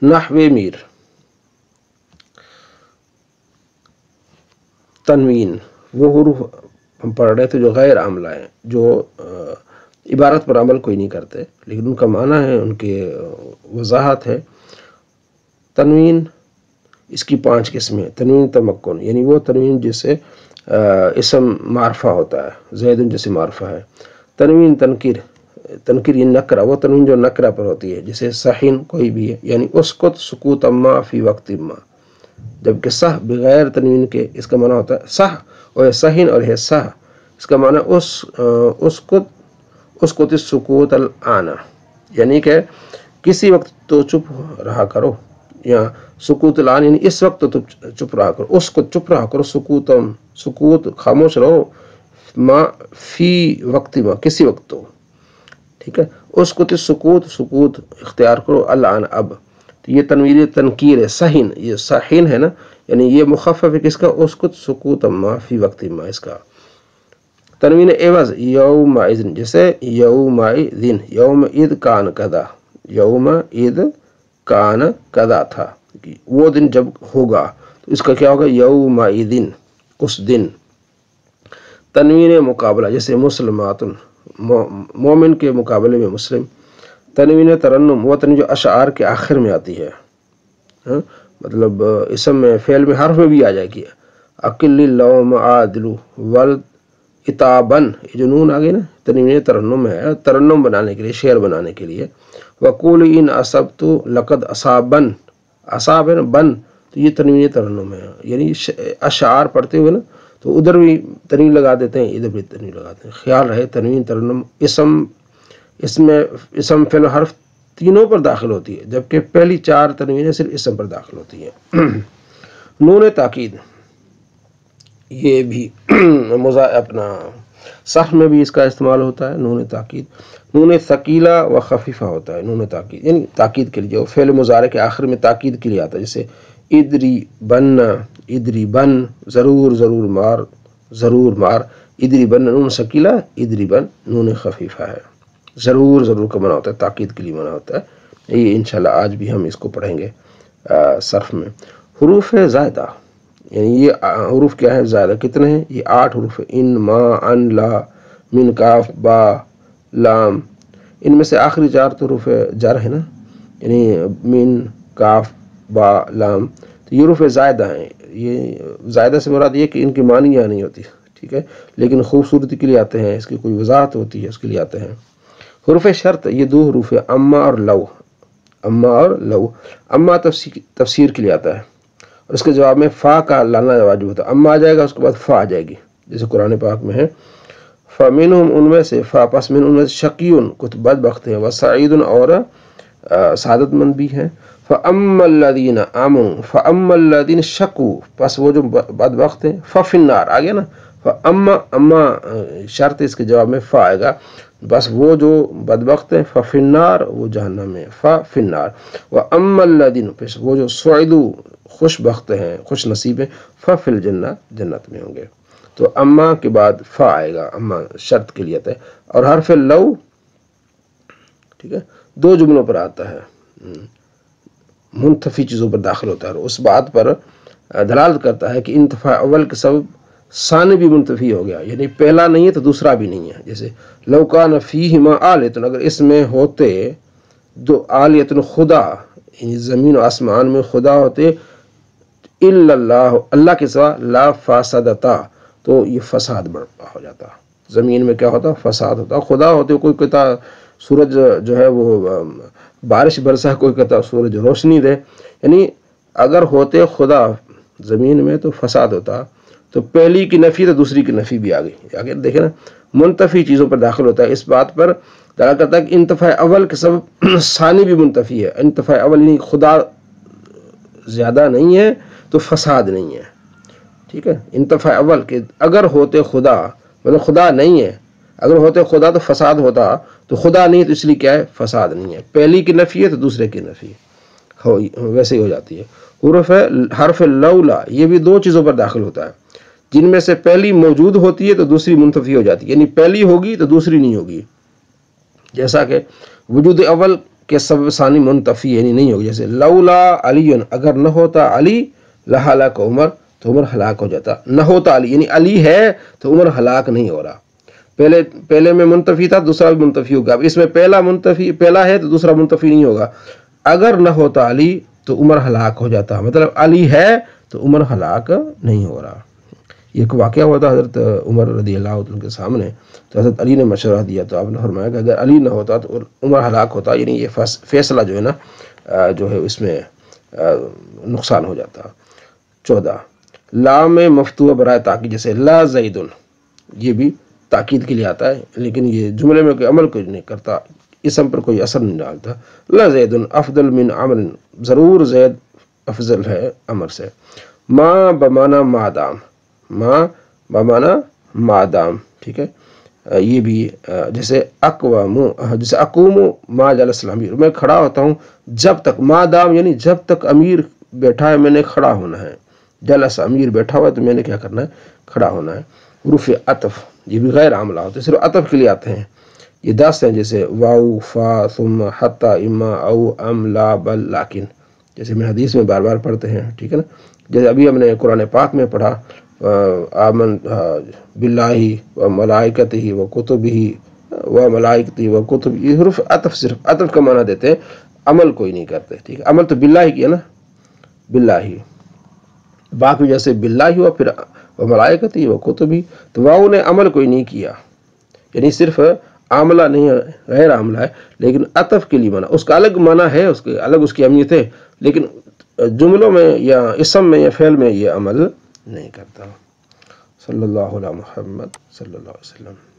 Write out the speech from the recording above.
नहवे मीर, तनवीन वो हुरूफ हम पढ़ रहे थे जो गैर आमला हैं, जो इबारत पर अमल कोई नहीं करते लेकिन उनका माना है, उनके वजाहत है। तनवीन इसकी 5 किस्में। तनवीन तमक्कुन यानी वो तनवीन जिससे इसम मारफा होता है, ज़ैदुन जैसे मारफा है। तनवीन तनकीर, तनकीर ये नकरा, वो तनवीन जो नकरा पर होती है, जैसे सहीन कोई भी है, यानी उसकुत सुकूत अम्मा फी वक्त इम्मा। जबकि सह बगैर तनवीन के इसका माना होता है सह, और सहीन और है सह, इसका माना उसकुत सुकूत अल आना, यानी कि किसी वक्त तो चुप रहा करो, या सुकूत अल आन यानी इस वक्त तो चुप रहा करो, उसको चुप रहा करो, सुकूतम सुकूत खामोश रहो, माँ फी वक्त माँ किसी वक्त तो, ठीक है। उसकुत सुकूत सुकूत इख्तियार करो, अल आन अब, तो ये तनवीर तनकीर है। सहीन ये सहीन है ना, यानी ये मुखफ़फ़ है किसका, उसकुत सुकूत अम्मा फी वक्त माँ इसका। तनवीन एवज़ यौमइज़, जैसे यौमइज़, यौमइज़ कान कदा, यौमइज़ कान कदा था, वो दिन जब होगा, तो इसका क्या होगा, यौमइज़िन उस दिन। तनवीन मुकाबला, जैसे मुसलमातुन मोमिन के मुकाबले में मुस्लिम। तनवीन तरन्नुम वो तनवीन जो अशआर के आखिर में आती है, मतलब इसम में फ़ेल में हर्फ में भी आ जाएगी। अकिल लौम आदिलु वल इताबन, ये जो नून आ गई ना, तनवीन तरन्नुम है, तरन्नुम बनाने के लिए, शेर बनाने के लिए। वक़ूल इन असबतु लक़द असाबन, असाब है ना बन, तो ये तनवीन तरन्नुम है, यानी अशआर पढ़ते हुए ना तो उधर भी तनवीन लगा देते हैं, इधर भी तनवीन लगाते हैं। ख्याल रहे तनवीन तरन्नुम इसमें इसम फ़ेल हर्फ तीनों पर दाखिल होती है, जबकि पहली 4 तनवीनें सिर्फ इसम पर दाखिल होती हैं। नून ताकीद ये भी अपना सर्फ में भी इसका इस्तेमाल होता है, नून ताकीद। नून सकीला व खफीफा होता है नून ताकीद, यानी ताकीद के लिए, जो फ़ेल मुज़ारे के आखिर में ताकीद के लिए आता है, जैसे इदरी बन, इदरी बन, ज़रूर ज़रूर मार, ज़रूर मार। इदरी बन नून सकीला, इदरी बन नून खफीफा है, ज़रूर ज़रूर का मना होता है, ताकीद के लिए मना होता है। ये इंशाल्लाह आज भी हम इसको पढ़ेंगे सर्फ में। हुरूफ ज़ायदा, यानी ये हुरूफ क्या है, ज़ायदा कितने हैं, ये 8 हुरूफ है। इन मा अन ला मिन काफ बा लाम, इनमें से आखिरी 4 तो हुरूफ जर है ना, यानी मिन काफ बा लाम, तो ये हुरूफ ज़ायदा हैं। ये ज़ायदा से मुराद ये कि इनकी मानी यहाँ नहीं होती, ठीक है, लेकिन खूबसूरती के लिए आते हैं, इसकी कोई वजाहत होती है उसके लिए आते हैं। हुरूफ शर्त ये 2 हुरूफ है, अम्मा और लव, अम्मा और लव। अम्मा तफसीर के लिए आता है और इसके जवाब में फ़ा का लाना वाजिब होता है। अम्मा आ जाएगा, उसके बाद फ़ा आ जाएगी, जैसे कुरान पाक में है, फ़मिनहुम उनमें से, फ़ा पस मिन उनमें से शक़ियुन कुछ बदबख्त हैं, व सईदुन और सादतमंद भी हैं। फ़अम्मल्लज़ीना आमनू, फ़अम्मल्लज़ीना शक़ू, पस वो जो बदबख्त हैं, फ़फ़िन्नार आ गया ना, फ़अम्मा अम्मा शर्त इसके जवाब में फ़ा आएगा, बस वो जो बदबख्त हैं, फ़फ़िन्नार वो जहन्नम में, फ़फ़िन्नार। व अम्मल्लज़ीना पेश वो जो सुइदू खुशबख्त हैं, खुश नसीब हैं, फ़फ़िल जन्नत जन्नत में होंगे। तो अम्मा के बाद फ़ा आएगा, अम्मा शर्त के लिए आता है। और हर्फ लव, ठीक है, 2 जुमलों पर आता है, मुंतफी चीज़ों पर दाखिल होता है, उस बात पर दलालत करता है कि इंतफा अव्वल के सबब सानी भी मुंतफी हो गया, यानी पहला नहीं है तो दूसरा भी नहीं है। जैसे लौकान फ़ीहिमा आलियतुन, अगर इसमें होते 2 आलियतुन खुदा, यानी ज़मीन और आसमान में खुदा होते, इल्लल्लाह अल्लाह के सिवा, ला फासदता, तो ये फसाद बर्पा हो जाता। ज़मीन में क्या होता, फसाद होता। खुदा होते कोई कहता सूरज जो है वो बारिश बरसा, कोई कहता सूरज रोशनी दे, यानी अगर होते खुदा ज़मीन में तो फसाद होता। तो पहली की नफ़ी तो दूसरी की नफ़ी भी आ गई। आगे देखें ना, मुंतफी चीज़ों पर दाखिल होता है, इस बात पर दलाल करता है कि इंतफा अव्वल के सब सानी भी मुंतफी है। इंतफा अव्वल यानी खुदा ज़्यादा नहीं है तो फसाद नहीं है, ठीक है। इंतफा अव्वल के अगर होते खुदा, मतलब खुदा नहीं है, अगर होते खुदा तो फसाद होता, तो खुदा नहीं तो इसलिए क्या है, फसाद नहीं है। पहली की नफ़ी है तो दूसरे की नफ़ी हो, वैसे ही हो जाती है। हर्फ लौला ये भी 2 चीज़ों पर दाखिल होता है, जिनमें से पहली मौजूद होती है तो दूसरी मुंतफी हो जाती है, यानी पहली होगी तो दूसरी नहीं होगी। जैसा कि वजूद अव्वल کہ سبب ثانی منتفی یعنی نہیں ہوگی، جیسے لولا علی، اگر نہ ہوتا علی لہلاک عمر، تو عمر ہلاک ہو جاتا. نہ ہوتا علی یعنی علی ہے تو عمر ہلاک نہیں ہو رہا. پہلے میں منتفی تھا، دوسرا بھی منتفی ہوگا. اب اس میں پہلا ہے تو دوسرا منتفی نہیں ہوگا. اگر نہ ہوتا علی تو عمر ہلاک ہو جاتا، مطلب علی ہے تو عمر ہلاک نہیں ہو رہا. یہ ایک واقعہ ہوا تھا حضرت عمر رضی اللہ عنہ کے سامنے، تو حضرت علی نے مشورہ دیا تو آپ نے فرمایا کہ اگر علی نہ ہوتا تو عمر ہلاک ہوتا، یعنی یہ فیصلہ جو ہے نا جو ہے اس میں نقصان ہو جاتا. 14 لام مفتوح برائے تاکید، جیسے لا زیدن، یہ بھی تاکید کے لیے آتا ہے لیکن یہ جملے میں کوئی عمل کوئی نہیں کرتا، اسم پر کوئی اثر نہیں ڈالتا. لا زید افضل من عمر، ضرور زید افضل ہے عمر سے. ما بمانا مادام، ما بمانا مادام، ٹھیک ہے. یہ بھی جیسے اقوم ما جلس الامیر، میں کھڑا ہوتا ہوں جب تک، مادام یعنی جب تک امیر بیٹھا ہے میں نے کھڑا ہونا ہے. جلس امیر بیٹھا ہوا ہے تو میں نے کیا کرنا ہے، کھڑا ہونا ہے. حروف عطف یہ بھی غیر عاملہ ہوتے ہیں، صرف عطف کے لیے آتے ہیں. یہ 10 ہیں، جیسے واو فا ثم حتی اما او ام لا بل لیکن، جیسے میں حدیث میں بار بار پڑھتے ہیں، ٹھیک ہے نا. جیسے ابھی ہم نے قرآن پاک میں پڑھا آمن باللہ و ملائکتہ و کتبہ و ملائکتہ و کتب، یہ حروف عطف صرف عطف کا معنی دیتے ہیں، عمل کوئی نہیں کرتے. ٹھیک ہے، عمل تو باللہ کیا نا، باللہ. باقی جیسے باللہ ہوا پھر و ملائکتہ و کتبہ، تو واؤ نے عمل کوئی نہیں کیا، یعنی صرف عاملہ نہیں ہے، غیر عاملہ ہے، لیکن عطف کے لیے معنی، اس کا الگ معنی ہے، اس کے الگ اس کی اہمیت ہے، لیکن جملوں میں یا اسم میں یا فعل میں یہ عمل نہیں کرتا. صلی اللہ علیہ محمد صلی اللہ علیہ وسلم.